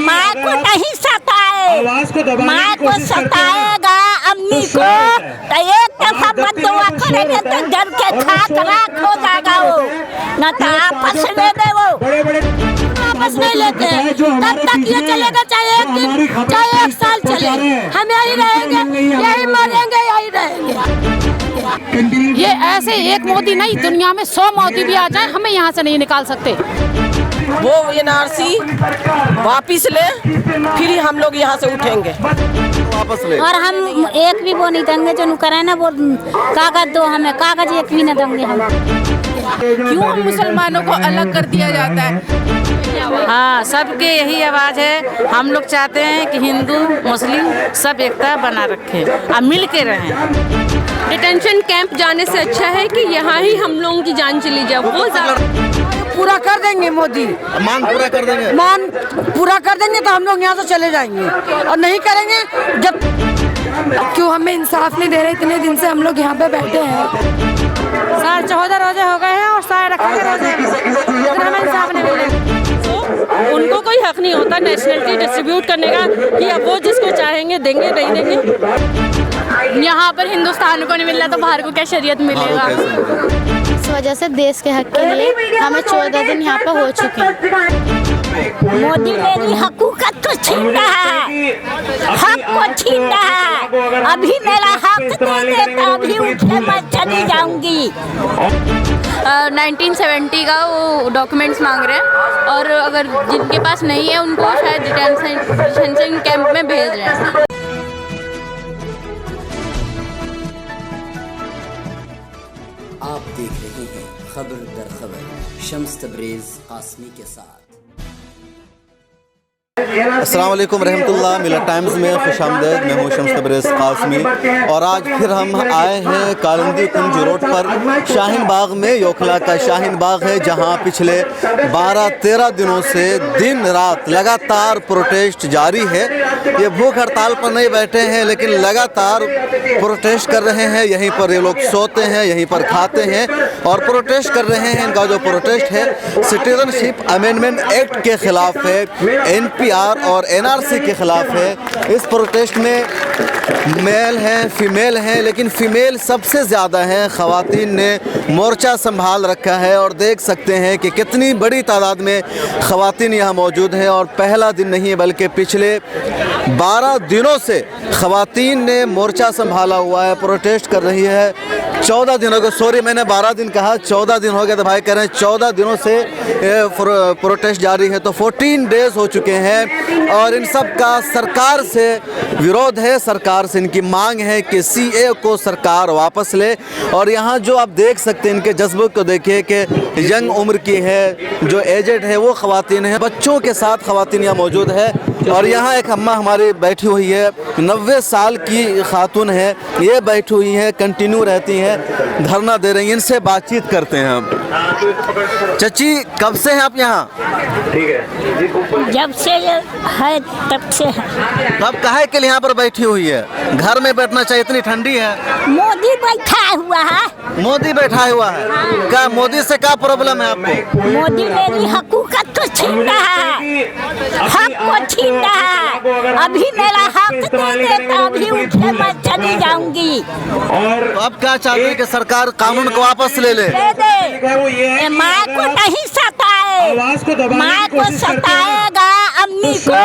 माँ को नहीं सताए, माँ को सताएगा अम्मी को तो एक दफा बददुआ करेंगे तो घर के खाक राख हो जाएगा वो, न तो आपस ले दे वो, वापस नहीं लेते हैं। तब तक ये चलेगा, चाहे एक दिन चाहे एक साल चले, हम यही रहेंगे, यही मरेंगे, यही रहेंगे। ये ऐसे एक मोदी नहीं, दुनिया में 100 मोदी भी आ जाए हमें यहाँ से नहीं निकाल सकते। वो एनआरसी वापिस ले, फिर ही हम लोग यहाँ से उठेंगे वापस ले। और हम एक भी वो नहीं देंगे जो करे ना, वो कागज दो हमें, कागज एक भी नहीं देंगे हम। क्यों हम मुसलमानों को अलग कर दिया जाता है? हाँ, सबके यही आवाज़ है। हम लोग चाहते हैं कि हिंदू मुस्लिम सब एकता बना रखें और मिल के रहें। डिटेंशन कैंप जाने से अच्छा है कि यहाँ ही हम लोगों की जान चली जाए। वो पूरा कर देंगे मोदी, मांग पूरा कर देंगे, मांग पूरा कर देंगे तो हम लोग यहाँ से चले जाएंगे, और नहीं करेंगे जब क्यों हमें इंसाफ नहीं दे रहे। इतने दिन से हम लोग यहाँ पे बैठे हैं, 14 रोजे हो गए हैं और सारे रखेंगे रोजे, हमें इंसाफ नहीं मिलेगा। उनको कोई हक नहीं होता नेशनलिटी डिस्ट्रीब्यूट करने का कि अब वो जिसको चाहेंगे देंगे, नहीं देंगे। यहाँ पर हिंदुस्तान को नहीं मिल रहा तो बाहर को क्या शरीयत मिलेगा? इस वजह से देश के हक के लिए हमें 14 दिन यहाँ पे हो चुके हैं। मोदी मेरी हुकूकत को छीन रहा है, हक को छीन रहा है। अभी मेरा हक दे देता, अभी उठ के मैं चली जाऊंगी। 1970 का वो डॉक्यूमेंट्स मांग रहे हैं, और अगर जिनके पास नहीं है उनको शायद डिटेंशन कैंप में भेज रहे हैं। आप देख रहे हैं खबर दर खबर शम्स तबरेज़ कासमी के साथ। अस्सलाम वालेकुम रहमतुल्लाह। मिलत टाइम्स में खुशामदीद। मैं हूँ शम्स तबरेज़ कासमी और आज फिर हम आए हैं कालिंदी कुंज रोड पर शाहीन बाग में। योखला का शाहीन बाग है जहाँ पिछले 12-13 दिनों से दिन रात लगातार प्रोटेस्ट जारी है। ये भूख हड़ताल पर नहीं बैठे हैं लेकिन लगातार प्रोटेस्ट कर रहे हैं। यहीं पर ये लोग सोते हैं, यहीं पर खाते हैं और प्रोटेस्ट कर रहे हैं। इनका जो प्रोटेस्ट है सिटीजनशिप अमेंडमेंट एक्ट के ख़िलाफ़ है, NPR और NRC के ख़िलाफ़ है। इस प्रोटेस्ट में मेल हैं, फीमेल हैं, लेकिन फ़ीमेल सबसे ज़्यादा हैं। ख़वातीन ने मोर्चा संभाल रखा है और देख सकते हैं कि कितनी बड़ी तादाद में ख़वातीन यहाँ मौजूद हैं। और पहला दिन नहीं बल्कि पिछले 12 दिनों से ख़वातीन ने मोर्चा संभाला हुआ है, प्रोटेस्ट कर रही है। 14 दिन हो गए, सॉरी मैंने 12 दिन कहा, 14 दिन हो गए तो भाई कह रहे हैं 14 दिनों से प्रोटेस्ट जारी है, तो 14 डेज़ हो चुके हैं। और इन सब का सरकार से विरोध है, सरकार से इनकी मांग है कि CA को सरकार वापस ले। और यहाँ जो आप देख सकते हैं इनके जज्बे को देखिए कि यंग उम्र की है, जो एजेड है वो ख़वातीन है, बच्चों के साथ ख़वातीन यहाँ मौजूद है। और यहाँ एक अम्मा हमारी बैठी हुई है, 90 साल की खातून है, ये बैठी हुई है, कंटिन्यू रहती हैं, धरना दे रही हैं। इनसे बातचीत करते हैं हम। चाची कब से हैं आप यहाँ? ठीक है, जब से है तब से है। तब काहे के लिए यहाँ पर बैठी हुई है? घर में बैठना चाहिए, इतनी ठंडी है। मोदी बैठा हुआ है, मोदी बैठा हुआ है। क्या मोदी से क्या प्रॉब्लम है आपको? मोदी मेरी हुकूकत को छीन रहा है, हक को छीन रहा है। अभी मेरा हक दे देता, अभी उठ के मैं चली जाऊंगी। और अब क्या चाहते हैं कि सरकार कानून को वापस ले ले? दे। माँ को नहीं सताए, माँ को सताएगा अम्मी को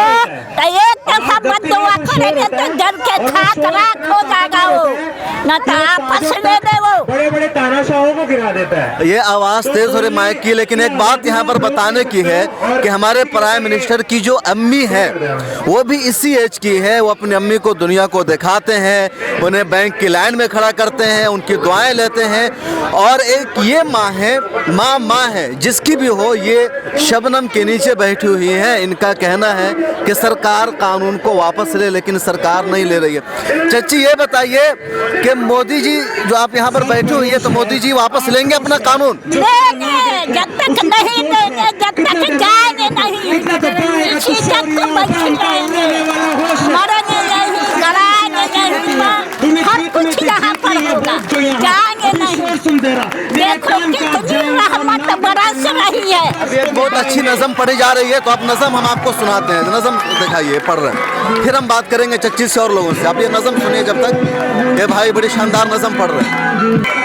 तो एक दफा बददुआ करेंगे तो घर के खाक राख हो जाएगा वो, न तो आपस ले दे वो। बड़े तानाशाहों को गिरा देता है। ये आवाज़ तेज हो रही माइक की, लेकिन एक बात यहाँ पर बताने की है कि हमारे प्राइम मिनिस्टर की जो अम्मी है वो भी इसी एज की है। वो अपनी अम्मी को दुनिया को दिखाते हैं, उन्हें बैंक की लाइन में खड़ा करते हैं, उनकी दुआएं लेते हैं। और एक ये माँ है, माँ है जिसकी भी हो, ये शबनम के नीचे बैठी हुई है। इनका कहना है कि सरकार कानून को वापस ले, लेकिन सरकार नहीं ले रही है। चाची ये बताइए कि मोदी जी जो आप यहाँ पर बैठी हुई है, तो मोदी जी वापस लेंगे अपना कानून? लेंगे, जब तक नहीं देंगे, जब तक जाएंगे नहीं, इसी तक को बैठे रहेंगे, मरेंगे नहीं, कराएंगे नहीं, हर कुछ यहाँ पर होगा, जाएंगे नहीं। देखो कितनी रहमत बरस रही नहीं है। अब एक बहुत अच्छी नज़म पढ़ी जा रही है, तो आप नज़म हम आपको सुनाते हैं। नज़म दिखाइए, पढ़ रहे हैं, फिर हम बात करेंगे 25 से और लोगों से। आप ये नज़म सुनिए जब तक। ये भाई बड़ी शानदार नज़म पढ़ रहे हैं।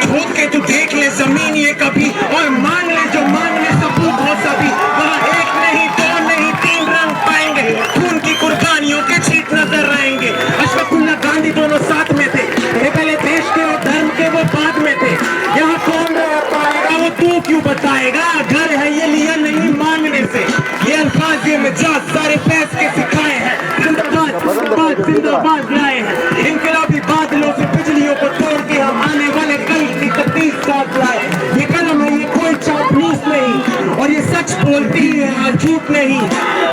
खोद के तू देख ले जमीन ये कभी, और मांग ले जो मांगने सबूत हो सभी। वहाँ एक नहीं, दो नहीं, 3 रंग पाएंगे, खून की कुर्बानियों के छींट नजर आएंगे। अशफाकुल्लाह गांधी दोनों साथ में थे, ये पहले देश के और धर्म के वो बाद में थे। यहाँ कौन रह पाएगा वो तू क्यों बताएगा, घर है ये लिया नहीं मांगने से। ये अल्फाज ये मिजाज सारे फैस के सिखाए हैं, जिंदाबाद जिंदाबाद जिंदाबाद लाए हैं। इनकलाबी बादलों से बिजलियों को तोड़ के हम आने वाले कल की तकदीर साथ लाए। ये कलम है ये कोई चापलूस नहीं, और ये सच बोलती है झूठ नहीं।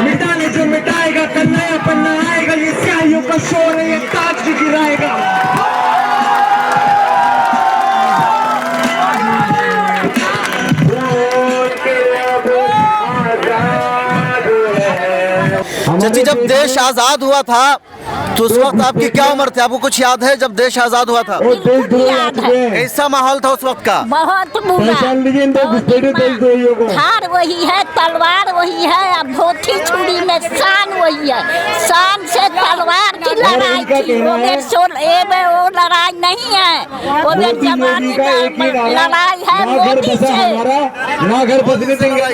मिटाने जो मिटाएगा कल नया पन्ना आएगा, ये स्याहियों का शोर है ये ताज भी गिराएगा। चाची, जब देश आजाद हुआ था तो उस वक्त आपकी क्या उम्र थी? आपको कुछ याद है जब देश आजाद हुआ था? याद है। कैसा माहौल था उस वक्त का? बहुत बुरा। हार वही है, तलवार वही है, अब धोती छुरी में शान वही है। शान से तलवार की लड़ाई थी। वो लड़ाई नहीं है, वो जमाने का लड़ाई है मोदी से।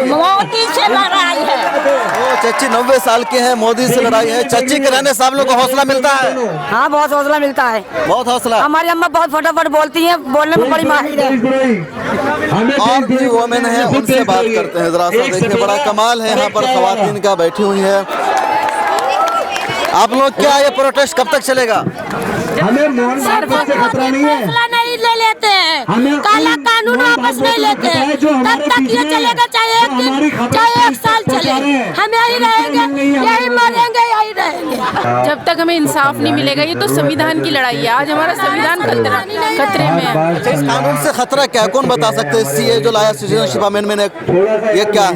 मोदी से लड़ाई है। चाची 90 साल के हैं, मोदी से लड़ाई है। चाची के रहने से आप लोग को हौसला मिलता है? हाँ, बहुत हौसला मिलता है। बहुत हौसला। हमारी अम्मा बहुत फटाफट बोलती हैं, बोलने में बड़ी माहिर है। और भी वोमेन हैं, उनसे बात करते हैं। जरा सा देखिए, बड़ा कमाल है यहाँ पर खवातीन का बैठी हुई है। आप लोग क्या ये प्रोटेस्ट कब तक चलेगा? हमें मौन से खतरा नहीं है, नहीं ले लेते हैं, काला कानून वापस नहीं लेते हैं, तब तक ये चलेगा, चाहे एक दिन चाहे 1 साल चले, हम यही रहेंगे, यही मरेंगे, यही रहेंगे जब तक हमें इंसाफ नहीं मिलेगा। ये तो संविधान की लड़ाई है। आज हमारा संविधान खतरे में है। इस कानून से खतरा क्या, कौन बता सकते हैं? सीए जो लाया सिटीजनशिप अमेंडमेंट एक्ट, ये क्या है?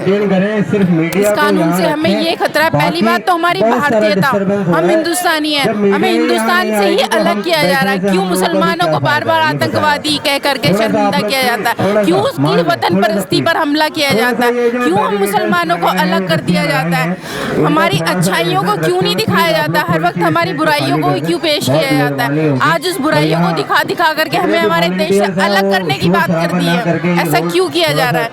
इस कानून से हमें ये खतरा है, पहली बात तो हमारी भारतीयता, हम हिंदुस्तानी हैं, हमें हिंदुस्तान से ही अलग किया जा रहा है। क्यों मुसलमानों को बार बार आतंकवादी कह करके शर्मिंदा किया जाता है? क्यों उसकी वतन परस्ती पर हमला किया जाता है? क्यों हम मुसलमानों को अलग कर दिया जाता है? हमारी अच्छाइयों को क्यों नहीं दिखाया जाता? हर वक्त हमारी बुराइयों को क्यों पेश किया जाता है? आज उस बुराइयों को दिखा दिखा करके हमें हमारे देश से अलग करने की बात कर दी है। ऐसा क्यों किया जा रहा है?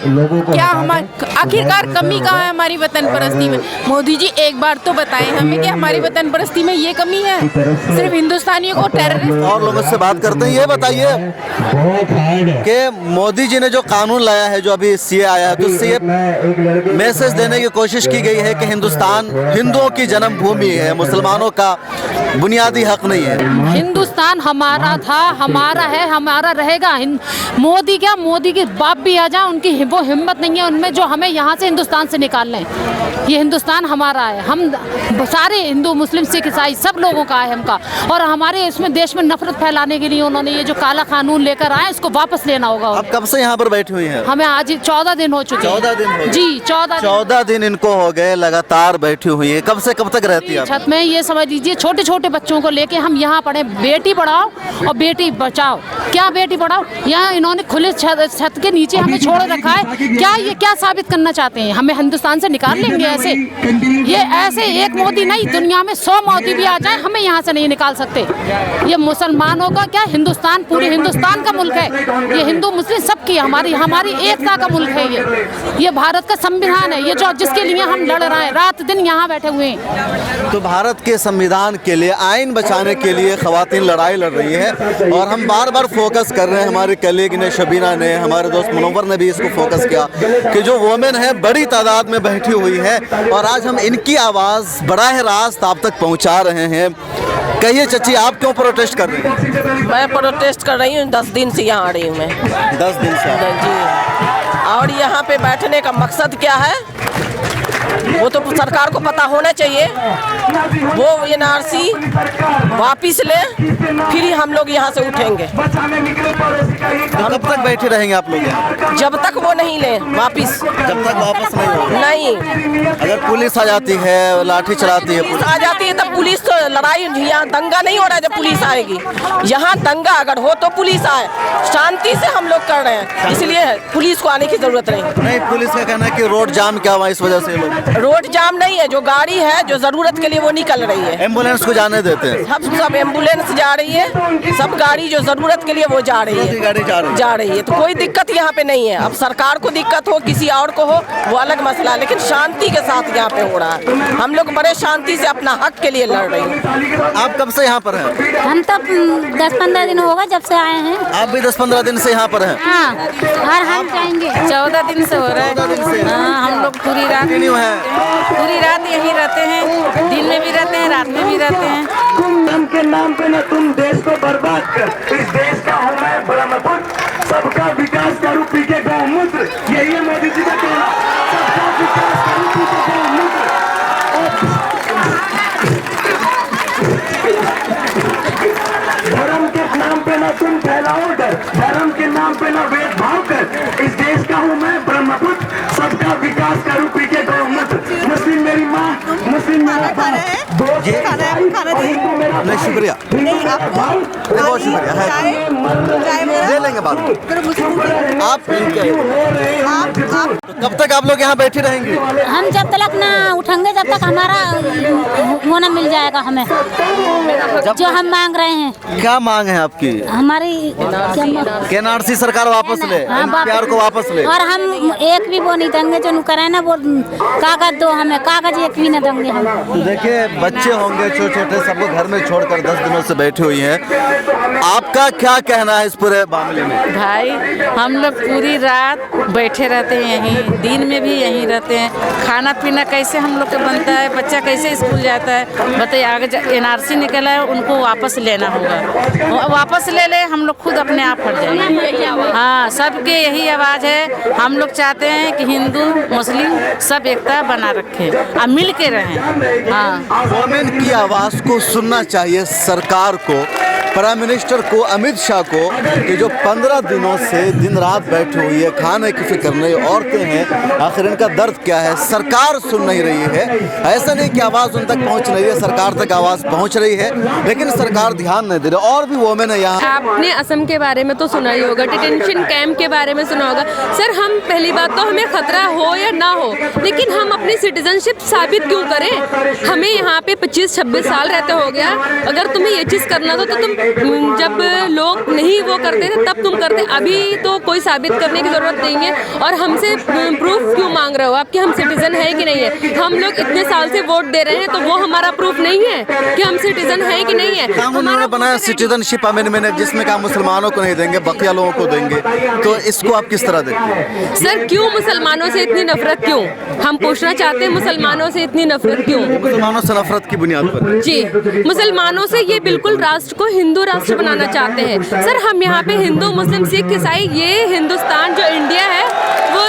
क्या हमारे आखिरकार कमी कहाँ है हमारी वतन परस्ती में? मोदी जी एक बार तो बताएं हमें कि हमारी वतन परस्ती में ये कमी है? सिर्फ हिंदुस्तानियों को टेररिस्ट। और लोगों से बात करते हैं। ये बताइए कि मोदी जी ने जो कानून लाया है, जो अभी सीए आया है, तो सीए मैसेज देने की कोशिश की गई है कि हिंदुस्तान हिंदुओं की जन्मभूमि है, मुसलमानों का बुनियादी हक नहीं है। हिंदुस्तान हमारा था, हमारा है, हमारा रहेगा। मोदी क्या, मोदी के बाप भी आ जाए, उनकी वो हिम्मत नहीं है उनमें जो हमें यहाँ से हिंदुस्तान से निकाल लें। ये हिंदुस्तान हमारा है, हम सारे हिंदू मुस्लिम सिख ईसाई सब लोगों का है हमका। और हमारे इसमें देश में नफरत फैलाने के लिए उन्होंने ये जो काला कानून लेकर आए, इसको वापस लेना होगा। अब कब से यहाँ पर बैठी हुई हैं? हमें आज 14 दिन हो चुके हैं। 14 दिन हो गए? जी 14 दिन इनको हो गए लगातार बैठी हुई है। कब से कब तक रहती है? छत में ये समझ लीजिए, छोटे छोटे बच्चों को लेके हम यहाँ पढ़े। बेटी पढ़ाओ और बेटी बचाओ। क्या बेटी पढ़ाओ? यहाँ इन्होंने खुले छत के नीचे हमें छोड़ रखा है। क्या ये क्या साबित करना चाहते हैं? हमें हिंदुस्तान से निकाल लेंगे ऐसे? ये ऐसे एक मोदी नहीं, दुनिया में 100 मोदी भी आ जाए, हमें यहाँ से नहीं निकाल सकते। ये मुसलमानों का क्या, हिंदुस्तान पूरे हिंदुस्तान का मुल्क है। ये हिंदू मुस्लिम सबकी हमारी एकता का मुल्क है। ये भारत का संविधान है, ये जो जिसके लिए हम लड़ रहे हैं, रात दिन यहाँ बैठे हुए हैं। तो भारत के संविधान के लिए, आइन बचाने के लिए खवातीन लड़ाई लड़ रही है। और हम बार बार फोकस कर रहे हैं, हमारे कलीग ने, शबीना ने, हमारे दोस्त मुनव्वर ने भी इसको फोकस किया कि जो वोमेन है बड़ी तादाद में बैठी हुई है, और आज हम इनकी आवाज़ बराह रास्त आप तक पहुँचा रहे हैं। कहिए चाची, आप क्यों प्रोटेस्ट कर रही हैं? मैं प्रोटेस्ट कर रही हूँ, 10 दिन से यहाँ आ रही हूँ मैं। 10 दिन से? जी। और यहाँ पे बैठने का मकसद क्या है? वो तो सरकार को पता होना चाहिए। वो NRC वापिस ले, फिर ही हम लोग यहाँ से उठेंगे। कब तक बैठे रहेंगे आप लोग यहाँ? जब तक वो नहीं ले वापिस। जब तक वापस नहीं होगा? नहीं। अगर पुलिस आ जाती है, लाठी चलाती है, पुलिस आ जाती है तब पुलिस तो लड़ाई, यहाँ दंगा नहीं हो रहा है जब पुलिस आएगी। यहाँ दंगा अगर हो तो पुलिस आए, शांति से हम लोग कर रहे हैं, इसलिए पुलिस को आने की जरूरत नहीं। पुलिस का कहना है कि रोड जाम क्या हुआ, इस वजह से लोग। रोड जाम नहीं है, जो गाड़ी है जो जरूरत के लिए वो निकल रही है। एम्बुलेंस को जाने देते हैं? सब एम्बुलेंस जा रही है, सब गाड़ी जो जरूरत के लिए वो जा रही है। गाड़ी जा रही है तो कोई दिक्कत यहाँ पे नहीं है। अब सरकार को दिक्कत हो, किसी और को हो, वो अलग मसला है, लेकिन शांति के साथ यहाँ पे हो रहा है। हम लोग बड़े शांति से अपना हक के लिए लड़ रहे हैं। आप कब से यहाँ पर हैं? हम तो 10-15 दिन होगा जब से आए हैं। आप भी 10-15 दिन से यहाँ पर हैं? हाँ, और हम जाएंगे। 14 दिन से हो रहा है। हाँ, हम लोग पूरी रात यहीं रहते हैं, दिन में भी रहते हैं, रात में भी रहते हैं। धर्म के नाम पे न तुम देश को बर्बाद कर, इस देश का हूँ मैं ब्रह्मपुत्र, सबका विकास करूँ पी के गौमूत्र, यही है मोदी जी का कहना। सबका विकास करूँ पी के गौमूत्र। धर्म के नाम पे न तुम फैलाओ डर, धर्म के नाम पे न भेदभाव कर, इस देश का हूँ मैं ब्रह्मपुत्र, सबका विकास करूँ पी के गौमूत्र। मुस्लिम मेरी माँ, मुस्लिम मेरा बाप, नहीं शुक्रिया, बहुत शुक्रिया है, ले लेंगे बाद में। आप कब तक आप लोग यहाँ बैठे रहेंगे? हम जब तक ना उठेंगे जब तक हमारा वो न मिल जाएगा हमें जो हम मांग रहे हैं। क्या मांग है आपकी? हमारी NRC सरकार वापस ले, NPR को वापस ले। और हम एक भी वो नहीं देंगे जो करे ना, वो कागज दो हमें, कागज एक भी न देंगे हम। तो देखिए बच्चे होंगे छोटे छोटे, सबको घर में छोड़कर 10 दिनों से बैठी हुई हैं। आपका क्या कहना है इस पूरे मामले में? भाई हम लोग पूरी रात बैठे रहते हैं यहीं, दिन में भी यहीं रहते हैं। खाना पीना कैसे हम लोग का बनता है, बच्चा कैसे स्कूल जाता है बताइए। आगे NRC निकला है, उनको वापस लेना होगा, वापस ले ले, हम लोग खुद अपने आप हट जाएंगे। हाँ, सबके यही आवाज़ है। हम लोग चाहते हैं कि हिंदू मुस्लिम सब एकता बना रखें और मिल के रहें। हाँ, वोमेन की आवाज़ को सुनना चाहिए सरकार को, प्राइम मिनिस्टर को, अमित शाह को, कि जो 15 दिनों से दिन रात बैठी हुई है, खाने की फिक्र नहीं, औरतें हैं, आखिर इनका दर्द क्या है, सरकार सुन नहीं रही है। ऐसा नहीं कि आवाज़ उन तक पहुंच नहीं है, सरकार तक आवाज़ पहुंच रही है, लेकिन सरकार ध्यान नहीं दे रही। और भी वोमेन है यहाँ। आपने असम के बारे में तो सुना ही होगा, डिटेंशन कैंप के बारे में सुना होगा। सर, हम पहली बात तो हमें खतरा हो या ना हो, लेकिन हम अपनी सिटीजनशिप साबित क्यों करें? हमें यहाँ पे 25-26 साल रहते हो गया। अगर तुम्हें ये चीज़ करना तो तुम जब लोग नहीं वो करते थे तब तुम करते, अभी तो कोई साबित करने की जरूरत नहीं है। और हमसे प्रूफ क्यों मांग रहे हो आप कि हम सिटीजन है कि नहीं है? हम लोग इतने साल से वोट दे रहे हैं, तो वो हमारा प्रूफ नहीं है कि हम सिटीजन है कि नहीं है? उन्होंने बनाया सिटीजनशिप अमेंडमेंट, जिसमें कहा मुसलमानों को नहीं देंगे, बकिया लोगों को देंगे, तो इसको आप किस तरह देखते हैं? सर, क्यों मुसलमानों से इतनी नफरत क्यों? हम पूछना चाहते हैं, मुसलमानों से इतनी नफरत क्यों? मुसलमानों से नफरत की बुनियाद पर? जी, मुसलमानों से ये बिल्कुल राष्ट्र को हिंदू राष्ट्र बनाना चाहते हैं। सर, हम यहाँ पे हिंदू मुस्लिम सिख ईसाई, ये हिंदुस्तान जो इंडिया है वो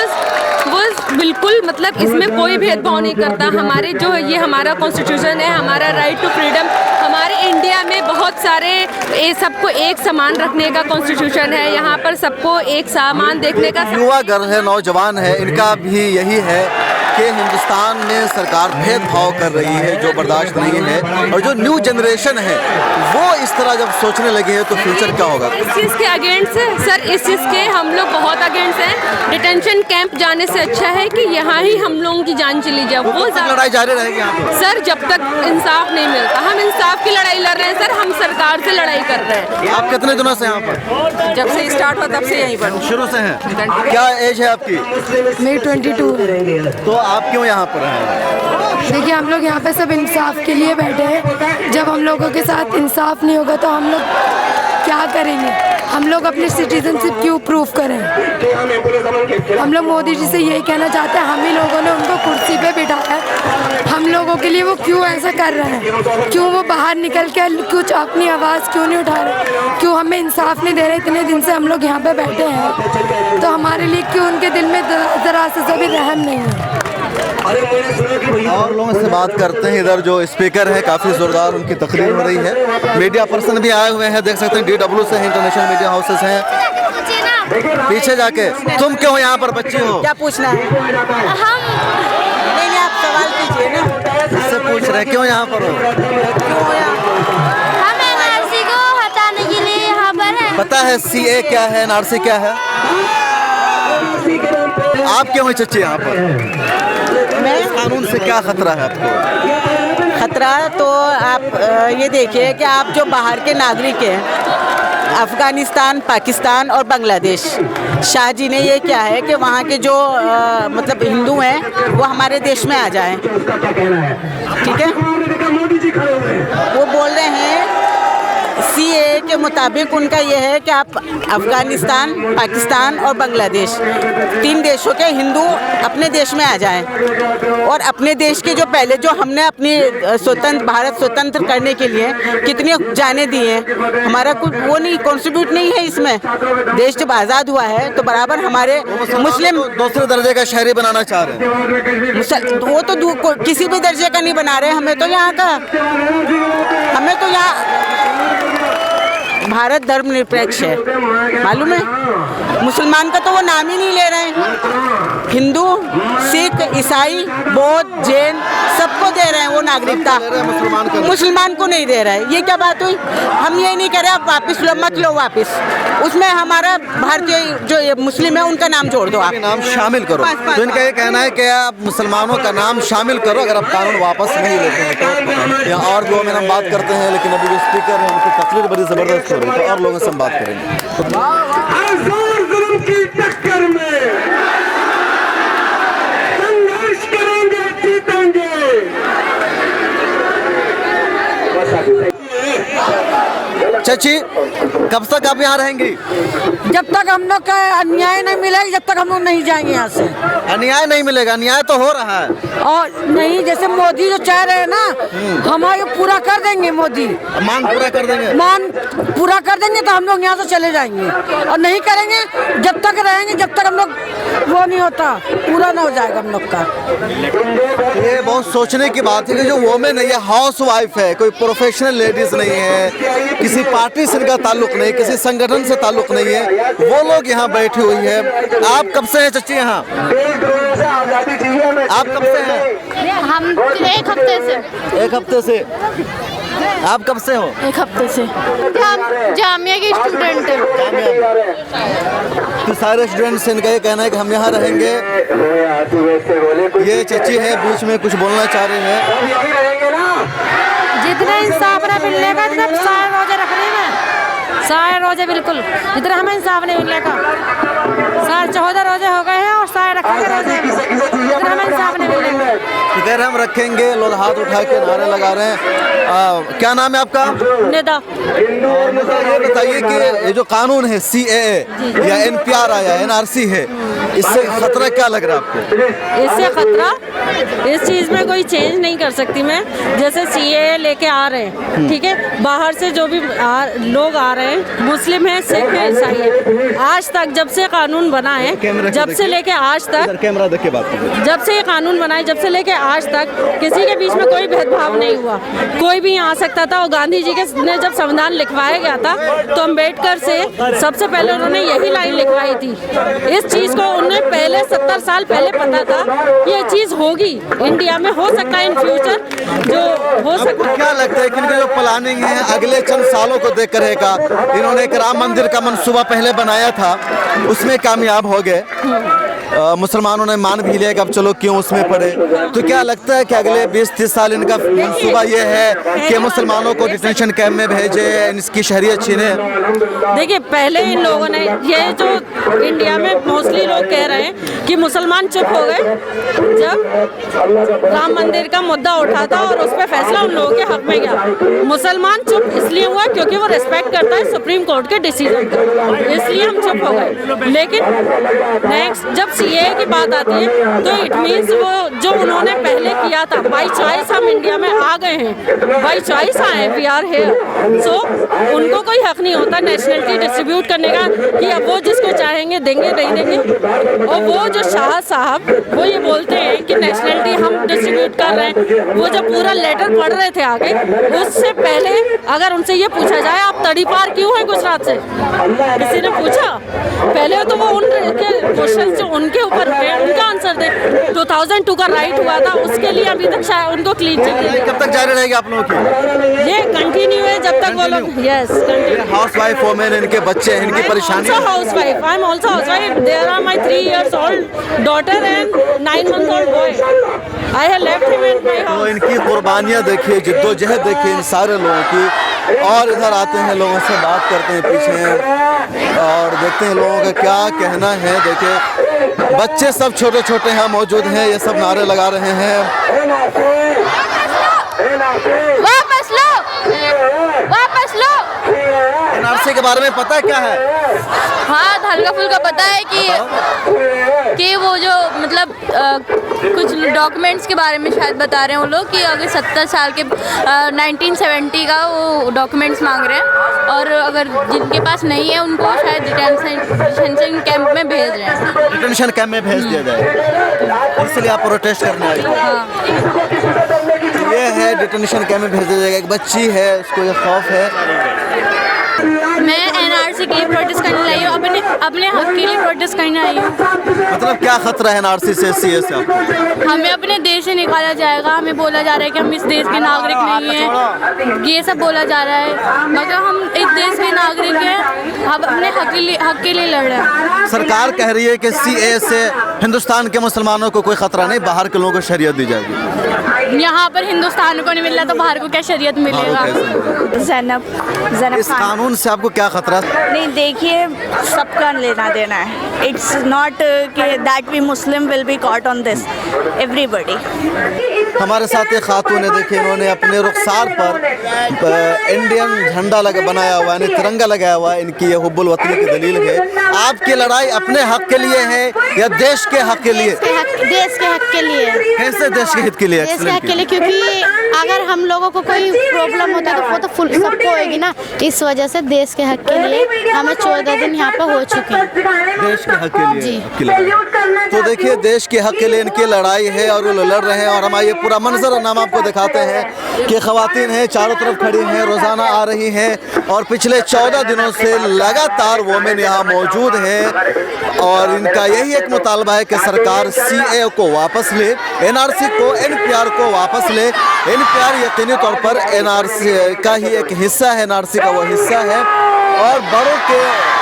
बिल्कुल मतलब इसमें कोई भेदभाव नहीं करता। हमारे जो ये हमारा कॉन्स्टिट्यूशन है, हमारा राइट टू फ्रीडम, हमारे इंडिया में बहुत सारे सबको एक समान रखने का कॉन्स्टिट्यूशन है। यहाँ पर सबको एक समान देखने का। युवा गर्ल है, नौजवान है, इनका भी यही है कि हिंदुस्तान में सरकार भेदभाव कर रही है, जो बर्दाश्त नहीं है। और जो न्यू जनरेशन है वो इस तरह जब सोचने लगे हैं तो फ्यूचर क्या होगा? इस चीज़ के अगेंस्ट है सर, इस चीज़ के हम लोग बहुत अगेंस्ट हैं। डिटेंशन कैंप जाने से अच्छा है कि यहाँ ही हम लोगों की जान चली जाए। वो लड़ाई जारी रहेगी यहाँ पर सर, जब तक इंसाफ नहीं मिलता। हम इंसाफ की लड़ाई लड़ रहे हैं सर, हम सरकार से लड़ाई कर रहे हैं। आप कितने दिनों से यहाँ पर? जब से स्टार्ट हुआ तब से यहीं पर शुरू से हैं। क्या एज है आपकी? मेरी 22। तो आप क्यों यहाँ पर हैं? देखिए, हम लोग यहाँ पे सब इंसाफ के लिए बैठे हैं। जब हम लोगों के साथ इंसाफ नहीं होगा तो हम लोग क्या करेंगे? हम लोग अपनी सिटीजनशिप क्यों प्रूफ करें? हम लोग मोदी जी से यही कहना चाहते हैं, हम ही लोगों ने उनको कुर्सी पे बिठाया है, हम लोगों के लिए वो क्यों ऐसा कर रहे हैं? क्यों वो बाहर निकल के कुछ अपनी आवाज़ क्यों नहीं उठा रहे? क्यों हमें इंसाफ नहीं दे रहे? इतने दिन से हम लोग यहाँ पे बैठे हैं, तो हमारे लिए क्यों उनके दिल में ज़रा सा भी रहम नहीं है? और लोगों से बात करते हैं। इधर जो स्पीकर है काफ़ी ज़ोरदार उनकी तकरीर हो रही है। मीडिया पर्सन भी आए हुए हैं, देख सकते हैं DW से हैं, इंटरनेशनल मीडिया हाउसेस हैं। पीछे जाके तुम क्यों यहाँ पर बच्ची हो? क्या पूछना है? हम नहीं, आप सवाल कीजिए ना। इससे पूछ रहे हैं क्यों यहाँ पर हो? हम एनआरसी को हटाने के लिए यहाँ पर हैं। पता है CA क्या है, NRC क्या है? आप क्यों हैं चच्ची यहाँ पर? मैं इस कानून से क्या खतरा है आपको? खतरा तो आप ये देखिए कि आप जो बाहर के नागरिक हैं, अफ़गानिस्तान, पाकिस्तान और बांग्लादेश, शाह जी ने ये क्या है कि वहाँ के जो मतलब हिंदू हैं वो हमारे देश में आ जाएं, ठीक है? वो बोल रहे हैं CA के मुताबिक उनका ये है कि आप अफ़गानिस्तान, पाकिस्तान और बांग्लादेश 3 देशों के हिंदू अपने देश में आ जाएं और अपने देश के जो पहले जो हमने अपनी भारत स्वतंत्र करने के लिए कितनी जाने दी हैं, हमारा कुछ वो नहीं कंट्रीब्यूट नहीं है इसमें। देश जब आज़ाद हुआ है तो बराबर हमारे मुस्लिम दूसरे दर्जे का शहरी बनाना चाह रहे हैं। वो तो किसी भी दर्जे का नहीं बना रहे, हमें तो यहाँ का, हमें तो यहाँ भारत धर्मनिरपेक्ष है, मालूम है? मुसलमान का तो वो नाम ही नहीं ले रहे हैं। हिंदू, सिख, ईसाई, बौद्ध, जैन सबको दे रहे हैं वो नागरिकता, मुसलमान को नहीं दे रहे हैं। ये क्या बात हुई? हम ये नहीं कह रहे आप वापस लो, मत लो वापस, उसमें हमारा भारतीय जो मुस्लिम है उनका नाम जोड़ दो, आप नाम शामिल करो। तो इनका ये कहना है कि आप मुसलमानों का नाम शामिल करो अगर आप कानून वापस नहीं लेते हैं तो। यहाँ और लोगों में हम बात करते हैं, लेकिन अभी जो स्पीकर है उनकी तकरीर बड़ी ज़बरदस्त हो रही है, तो और लोगों से हम बात करेंगे। की टक्कर में संघर्ष करेंगे, जीतेंगे। चाची, कब तक आप यहाँ रहेंगी? जब तक हम लोग का अन्याय नहीं मिलेगा, जब तक हम लोग नहीं जाएंगे यहाँ से। अन्याय नहीं मिलेगा? अन्याय तो हो रहा है। और नहीं, जैसे मोदी जो चाह रहे हैं ना, हमारे पूरा कर देंगे मोदी, मांग पूरा कर देंगे, मांग पूरा कर देंगे तो हम लोग यहाँ से चले जाएंगे। और नहीं करेंगे, जब तक रहेंगे, जब तक हम लोग वो नहीं होता, पूरा ना हो जाएगा हम लोग का। ये बहुत सोचने की बात है कि जो वोमेन है ये हाउस वाइफ है, कोई प्रोफेशनल लेडीज नहीं है, किसी पार्टी से इनका ताल्लुक नहीं, किसी संगठन से ताल्लुक नहीं है, वो लोग यहाँ बैठी हुई है। आप कब से हैं चच्ची यहाँ? आप कब से हैं? हम 1 हफ्ते से। 1 हफ्ते से। आप कब से हो? 1 हफ्ते से। जामिया के स्टूडेंट हैं। तो सारे स्टूडेंट्स से इनका ये कहना है कि हम यहाँ रहेंगे। ये चच्ची है, बीच में कुछ बोलना चाह रही है। जितना इंसाफ ना मिलने का, इतना सारे रोजे रखने में, सारे रोजे बिल्कुल, जितना हमें इंसाफ नहीं मिलने का, सारे 14 रोजे हो गए हैं और सारे रखेंगे रोजे, जितना हमें इंसाफ नहीं मिलने का। अगर हम रखेंगे, लोग हाथ उठा के नारे लगा रहे हैं। क्या नाम है आपका? निदा। और मुझे ये बताइए कि ये जो कानून है CAA या NPR या NRC है, इससे खतरा क्या लग रहा है आपको? इससे खतरा, इस चीज़ में कोई चेंज नहीं कर सकती मैं। जैसे CAA लेके आ रहे हैं, ठीक है, बाहर से जो भी लोग आ रहे हैं, मुस्लिम है, सिख है, ईसाई है, आज तक जब से कानून बना है, जब से लेके आज तक, कैमरा देख के बात करें, जब से ये कानून बना है, जब से लेके आज तक किसी के बीच में कोई भेदभाव नहीं हुआ, कोई भी आ सकता था। और गांधी जी के ने जब संविधान लिखवाया गया था तो अम्बेडकर से सबसे पहले उन्होंने यही लाइन लिखवाई थी। इस चीज़ को उन्हें पहले 70 साल पहले पता था कि ये चीज़ होगी, इंडिया में हो सकता है इन फ्यूचर जो हो सकता है। क्या लगता है कि इनकी जो प्लानिंग है अगले चंद सालों को देख कर रहेगा? इन्होंने एक राम मंदिर का मंसूबा पहले बनाया था, उसमें कामयाब हो गए, मुसलमानों ने मान भी लिया कि अब चलो क्यों उसमें पड़े। तो क्या लगता है कि अगले 20-30 साल इनका मंसूबा ये है कि मुसलमानों को डिटेंशन कैंप में भेजे, इनकी शरीयत छीने? देखिए, पहले इन लोगों ने, ये जो इंडिया में मोस्टली लोग कह रहे हैं कि मुसलमान चुप हो गए जब राम मंदिर का मुद्दा उठा था और उस पर फैसला उन लोगों के हक में गया। मुसलमान चुप इसलिए हुआ क्योंकि वो रिस्पेक्ट करता है सुप्रीम कोर्ट के डिसीजन का, इसलिए हम चुप हो गए। लेकिन नेक्स्ट जब सीए की बात आती है तो इट मीन्स वो जो उन्होंने पहले किया था, बाई चॉइस हम इंडिया में आ गए हैं, बाई चॉइस आए, वी आर हेयर। सो उनको कोई हक नहीं होता नेशनलिटी डिस्ट्रीब्यूट करने का कि अब वो जिसको चाहेंगे देंगे, नहीं देंगे। और वो जो शाह साहब वो ये बोलते हैं कि नेशनलिटी हम डिस्ट्रीब्यूट कर रहे हैं, वो जब पूरा लेटर पढ़ रहे थे आगे, उससे पहले अगर उनसे ये पूछा जाए आप तड़ीपार क्यों है गुजरात से, किसी ने पूछा? पहले तो वो उनके क्वेश्चन जो उनके ऊपर उठे उनका आंसर दे। 2002 का राइट हुआ था, उसके लिए अभी तक शायद उनको क्लीन चिट कब तक जारी रहेगी आप लोगों की? ये कंटिन्यू है जब तक वो लोग, yes continue. House wife women, इनके बच्चे हैं, इनकी परेशानी। House wife, I am also house wife. There are my 3 years old daughter and 9 month old boy. I have left him in my house. तो इनकी कुर्बानियाँ देखिए, जिद्दोजहद देखिए इन सारे लोगों की। और इधर आते हैं, लोगों से बात करते हैं पीछे और देखते हैं लोगों का क्या कहना है। देखिए बच्चे सब छोटे छोटे यहाँ मौजूद हैं, ये सब नारे लगा रहे हैं। वापस लो, वापस लो। एनआरसी के बारे में पता है क्या है? हाँ, हल्का फुल्का पता है कि वो जो मतलब कुछ डॉक्यूमेंट्स के बारे में शायद बता रहे हैं वो लोग कि अगर 70 साल के 1970 का वो डॉक्यूमेंट्स मांग रहे हैं और अगर जिनके पास नहीं है उनको शायद डिटेंशन कैंप में भेज रहे हैं। डिटेंशन कैंप में भेज दिया जाए, इसलिए आप प्रोटेस्ट करने आए। ये है डिटेंशन कैंप में भेज दिया जाएगा। एक बच्ची है, उसको ये खौफ है। मैं एनआरसी के लिए प्रोटेस्ट करने आई हूँ, अपने हक के लिए प्रोटेस्ट करने आई हूँ। मतलब क्या खतरा है एनआरसी से, सीए से आपको? हमें अपने देश से निकाला जाएगा, हमें बोला जा रहा है कि हम इस देश के नागरिक नहीं हैं, ये सब बोला जा रहा है, मगर हम इस देश के नागरिक हैं, हम अपने हक के लिए लड़ रहे हैं। सरकार कह रही है कि सीए से हिंदुस्तान के मुसलमानों को कोई खतरा नहीं, बाहर के लोगों को शरीयत दी जाएगी। यहाँ पर हिंदुस्तान को नहीं मिल रहा तो बाहर को क्या शरीयत मिलेगा? ज़ैनब इस कानून से आपको क्या खतरा? नहीं, देखिए सबका लेना देना है। It's not that we Muslim will be caught on this, everybody. हमारे साथ एक खातून है, देखिए इन्होंने अपने रुखसार पर इंडियन झंडा बनाया हुआ है, तिरंगा लगाया हुआ है। इनकी ये हुब्बुल वतनी की दलील है। आपकी लड़ाई अपने हक के लिए है या देश के हक के लिए? देश के हक के लिए। कैसे देश के हित के लिए? देश के हक के लिए, क्योंकि अगर हम लोगों को कोई प्रॉब्लम होता है तो वो तो फुल सबको होगी ना। इस वजह से देश के हक के लिए हमें 14 दिन यहाँ पे हो चुके हैं। देश के हक के लिए तो देखिए देश के हक के लिए इनकी लड़ाई है और वो लड़ रहे हैं। और हमारा ये पूरा मंजर नाम आपको दिखाते हैं कि ख़वातीन हैं चारों तरफ खड़ी हैं, रोज़ाना आ रही हैं और पिछले 14 दिनों से लगातार वोमेन यहाँ मौजूद हैं। और इनका यही एक मुतालबा है कि सरकार सीए को वापस ले, एनआरसी को, एनपीआर को वापस ले। एनपीआर यकीनी तौर पर एनआरसी का ही एक हिस्सा है, एनआरसी का वो हिस्सा है। और बड़ों के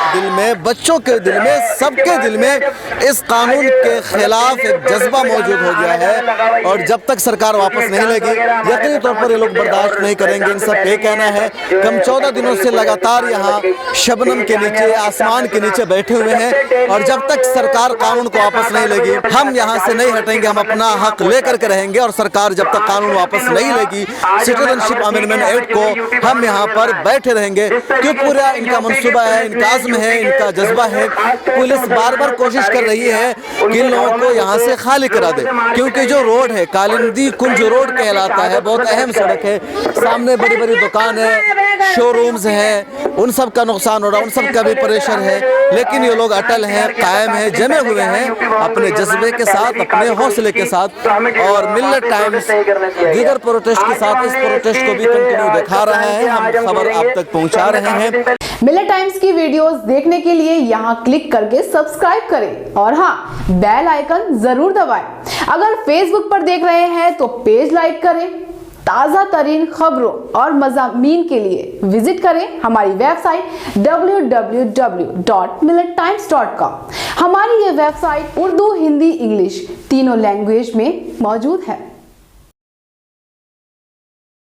दिल में, बच्चों के दिल में, सबके दिल में इस कानून के खिलाफ एक जज्बा मौजूद हो गया है। और जब तक सरकार वापस नहीं लेगी यकीनी तौर पर ये लोग बर्दाश्त नहीं करेंगे। इन सब ये कहना है कि हम 14 दिनों से लगातार यहाँ शबनम के नीचे, आसमान के नीचे बैठे हुए हैं और जब तक सरकार कानून को वापस नहीं लेगी हम यहाँ से नहीं हटेंगे। हम अपना हक लेकर के रहेंगे और सरकार जब तक कानून वापस नहीं लेगी, सिटीजनशिप अमेंडमेंट एक्ट को, हम यहाँ पर बैठे रहेंगे। क्यों पूरा इनका मंसूबा है, इनका आज़्म है, इनका जज्बा है। पुलिस बार बार कोशिश कर रही है कि इन लोगों को यहाँ से खाली करा दे, क्योंकि जो रोड है कालिंदी कुंज रोड कहलाता है, बहुत अहम सड़क है। सामने बड़ी बड़ी दुकान है, शोरूम्स हैं, उन सब का नुकसान हो रहा है, उन सब का भी प्रेशर है। लेकिन ये लोग अटल हैं, कायम हैं, जमे हुए हैं अपने जज्बे के साथ, अपने हौसले के साथ। और मिलत टाइम्स दीगर प्रोटेस्ट के साथ इस प्रोटेस्ट को भी कंटिन्यू दिखा रहा है, हम खबर आप तक पहुँचा रहे हैं। मिलत टाइम्स की वीडियोस देखने के लिए यहाँ क्लिक करके सब्सक्राइब करें और हाँ, बेल आइकन जरूर दबाएं। अगर फेसबुक पर देख रहे हैं तो पेज लाइक करें। ताज़ा तरीन खबरों और मज़ामीन के लिए विजिट करें हमारी वेबसाइट www.millettimes.com। हमारी ये वेबसाइट उर्दू, हिंदी, इंग्लिश तीनों लैंग्वेज में मौजूद है।